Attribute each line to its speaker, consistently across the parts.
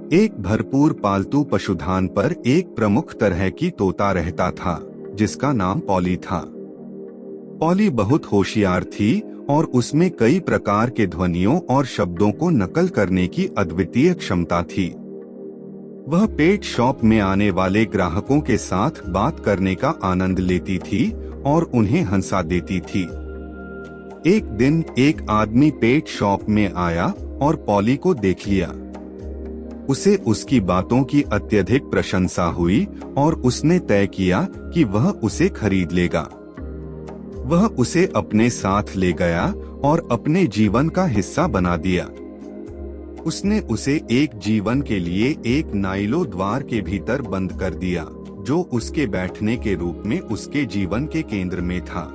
Speaker 1: एक भरपूर पालतू पशुधन पर एक प्रमुख तरह की तोता रहता था, जिसका नाम पॉली था। पॉली बहुत होशियार थी और उसमें कई प्रकार के ध्वनियों और शब्दों को नकल करने की अद्वितीय क्षमता थी। वह पेट शॉप में आने वाले ग्राहकों के साथ बात करने का आनंद लेती थी और उन्हें हंसा देती थी। एक दिन एक आदमी पेट शॉप में आया और पॉली को देख लिया। उसे उसकी बातों की अत्यधिक प्रशंसा हुई और उसने तय किया कि वह उसे खरीद लेगा। वह उसे अपने साथ ले गया और अपने जीवन का हिस्सा बना दिया। उसने उसे एक जीवन के लिए एक नाइलो द्वार के भीतर बंद कर दिया, जो उसके बैठने के रूप में उसके जीवन के केंद्र में था।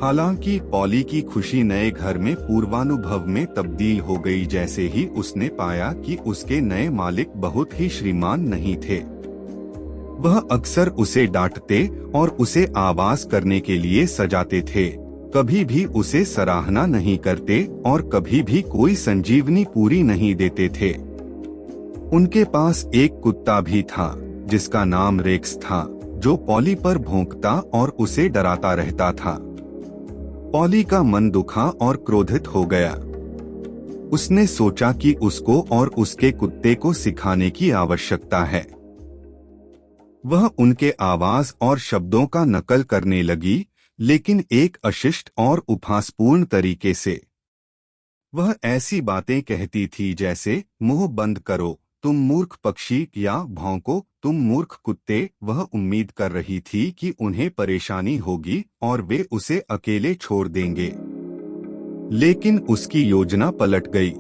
Speaker 1: हालांकि पॉली की खुशी नए घर में पूर्वानुभव में तब्दील हो गई जैसे ही उसने पाया कि उसके नए मालिक बहुत ही श्रीमान नहीं थे। वह अक्सर उसे डांटते और उसे आवाज करने के लिए सजाते थे, कभी भी उसे सराहना नहीं करते और कभी भी कोई संजीवनी पूरी नहीं देते थे। उनके पास एक कुत्ता भी था जिसका नाम रेक्स था, जो पॉली पर भौंकता और उसे डराता रहता था। पॉली का मन दुखा और क्रोधित हो गया। उसने सोचा कि उसको और उसके कुत्ते को सिखाने की आवश्यकता है। वह उनके आवाज और शब्दों का नकल करने लगी, लेकिन एक अशिष्ट और उपहासपूर्ण तरीके से। वह ऐसी बातें कहती थी जैसे, मुंह बंद करो तुम मूर्ख पक्षी, या भौंको तुम मूर्ख कुत्ते। वह उम्मीद कर रही थी कि उन्हें परेशानी होगी और वे उसे अकेले छोड़ देंगे, लेकिन उसकी योजना पलट गई।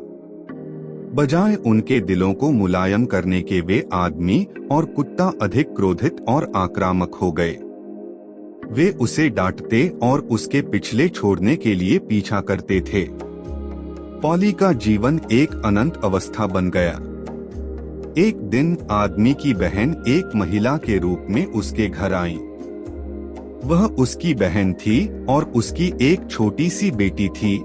Speaker 1: बजाय उनके दिलों को मुलायम करने के, वे आदमी और कुत्ता अधिक क्रोधित और आक्रामक हो गए। वे उसे डांटते और उसके पिछले छोड़ने के लिए पीछा करते थे। पॉली का जीवन एक अनंत अवस्था बन गया। एक दिन आदमी की बहन एक महिला के रूप में उसके घर आई। वह उसकी बहन थी और उसकी एक छोटी सी बेटी थी,